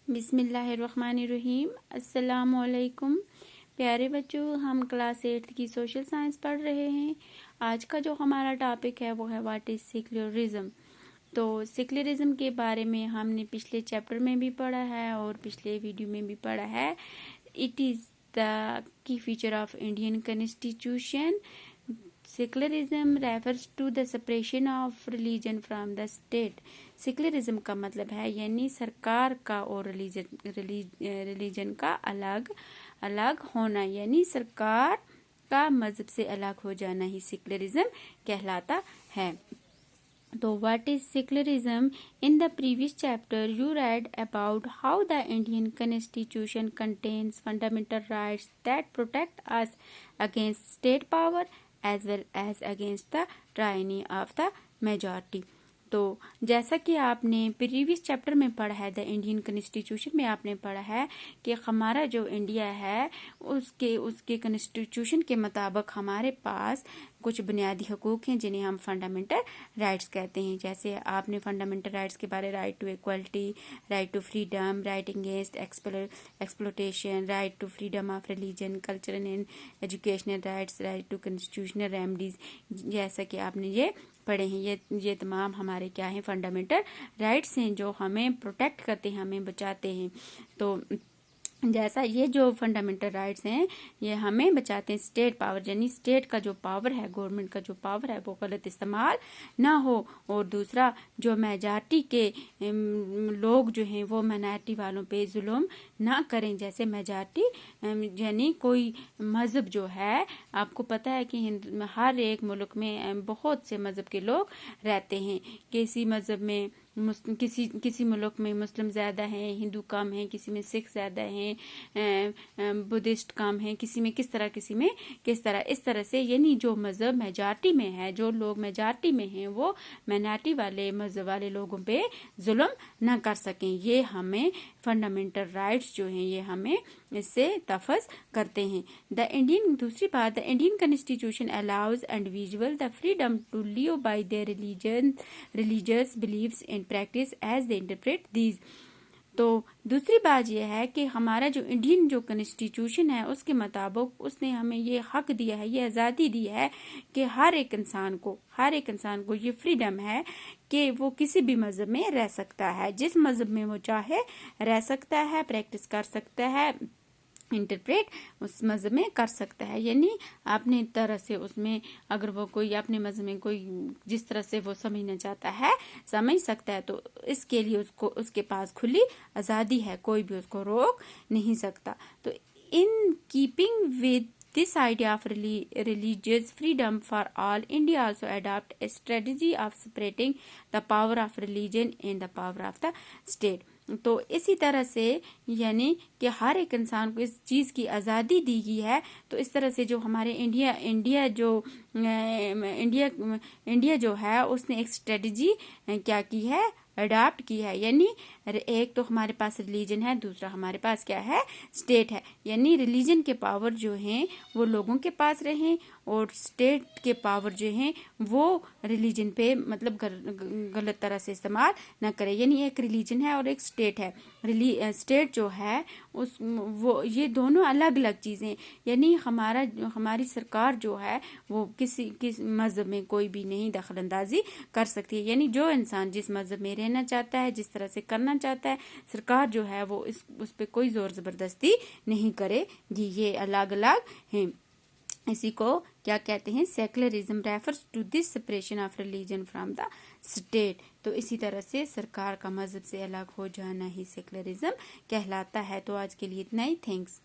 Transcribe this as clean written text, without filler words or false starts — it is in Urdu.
بسم اللہ الرحمن الرحیم۔ السلام علیکم پیارے بچوں، ہم کلاس 8 کی سوشل سائنس پڑھ رہے ہیں۔ آج کا جو ہمارا ٹاپک ہے وہ ہے واٹ از سیکولرزم۔ تو سیکولرزم کے بارے میں ہم نے پچھلے چیپٹر میں بھی پڑھا ہے اور پچھلے ویڈیو میں بھی پڑھا ہے۔ It is the key feature of Indian constitution. Secularism refers to the separation of religion from the state. Secularism کا مطلب ہے یعنی سرکار کا اور ریلیجن کا الگ ہونا، یعنی سرکار کا مذہب سے الگ ہو جانا ہی سیکولرزم کہلاتا ہے۔ تو what is secularism? In the previous chapter you read about how the Indian constitution contains fundamental rights that protect us against state power as well as against the tyranny of the majority۔ تو جیسا کہ آپ نے پریویس چیپٹر میں پڑھا ہے، دا انڈین کانسٹیٹیوشن میں آپ نے پڑھا ہے کہ ہمارا جو انڈیا ہے اس کے کانسٹیٹیوشن کے مطابق ہمارے پاس کچھ بنیادی حقوق ہیں جنہیں ہم فنڈامنٹل رائٹس کہتے ہیں۔ جیسے آپ نے فنڈامنٹل رائٹس کے بارے right to equality, right to freedom, right against exploitation, right to freedom of religion, cultural and educational rights, right to constitutional remedies, جیسا کہ آپ نے یہ پڑھے ہیں۔ یہ تمام ہمارے کیا ہیں؟ فنڈامنٹل رائٹس ہیں جو ہمیں پروٹیکٹ کرتے ہیں، ہمیں بچاتے ہیں۔ تو جیسا یہ جو فنڈامنٹل رائٹس ہیں یہ ہمیں بچاتے ہیں اسٹیٹ پاور، یعنی اسٹیٹ کا جو پاور ہے، گورنمنٹ کا جو پاور ہے وہ غلط استعمال نہ ہو، اور دوسرا جو میجارٹی کے لوگ جو ہیں وہ مائنارٹی والوں پہ ظلم نہ کریں۔ جیسے میجارٹی یعنی کوئی مذہب جو ہے، آپ کو پتہ ہے کہ ہر ایک ملک میں بہت سے مذہب کے لوگ رہتے ہیں۔ کسی مذہب میں کسی ملک میں مسلم زیادہ ہیں، ہندو کم ہیں، کسی میں سکھ زیادہ ہیں، بدھسٹ کم ہیں، کسی میں کس طرح، کسی میں کس طرح، اس طرح سے یعنی جو مذہب میجارٹی میں ہے، جو لوگ میجارٹی میں ہیں وہ مائنارٹی والے مذہب والے لوگوں پہ ظلم نہ کر سکیں۔ یہ ہمیں فنڈامنٹل رائٹس جو ہیں یہ ہمیں اس سے تحفظ کرتے ہیں۔ دوسری بات، the Indian constitution allows individual the freedom to live by their religious beliefs and practice as they interpret these. تو دوسری بات یہ ہے کہ ہمارا جو انڈین جو کانسٹیٹیوشن ہے اس کے مطابق اس نے ہمیں یہ حق دیا ہے، یہ آزادی دی ہے کہ ہر ایک انسان کو یہ فریڈم ہے کہ وہ کسی بھی مذہب میں رہ سکتا ہے، جس مذہب میں وہ چاہے رہ سکتا ہے، پریکٹس کر سکتا ہے، انٹرپریٹ اس مذہب میں کر سکتا ہے، یعنی اپنے طرح سے اس میں اگر وہ کوئی اپنے مذہب میں کوئی جس طرح سے وہ سمجھنا چاہتا ہے سمجھ سکتا ہے۔ تو اس کے لیے اس کے پاس کھلی آزادی ہے، کوئی بھی اس کو روک نہیں سکتا۔ تو in keeping with this idea of religious freedom for all, India also adopt a strategy of separating the power of religion and the power of the state۔ تو اسی طرح سے یعنی کہ ہر ایک انسان کو اس چیز کی آزادی دی گئی ہے، تو اس طرح سے جو ہمارے انڈیا جو ہے اس نے ایک اسٹریٹجی کیا کی ہے؟ اڈاپٹ کی ہے، یعنی ایک تو ہمارے پاس ریلیجن ہے، دوسرا ہمارے پاس کیا ہے؟ اسٹیٹ ہے، یعنی ریلیجن کے پاور جو ہیں وہ لوگوں کے پاس رہیں اور اسٹیٹ کے پاور جو ہیں وہ ریلیجن پہ مطلب غلط طرح سے استعمال نہ کرے، یعنی ایک ریلیجن ہے اور ایک اسٹیٹ ہے۔ اسٹیٹ جو ہے وہ یہ دونوں الگ الگ چیزیں، یعنی ہماری سرکار جو ہے وہ کسی مذہب میں کوئی بھی نہیں دخل اندازی کر سکتی ہے، یعنی جو انسان جس مذہب میں رہنا چاہتا ہے، جس طرح سے کرنا چاہتا ہے، سرکار جو ہے وہ اس پہ کوئی زور زبردستی نہیں کرے گی۔ یہ الگ الگ ہیں۔ اسی کو کیا کہتے ہیں؟ Secularism refers to this separation of religion from the state. تو اسی طرح سے سرکار کا مذہب سے الگ ہو جانا ہی سیکولرزم کہلاتا ہے۔ تو آج کے لیے اتنا ہی، تھینکس۔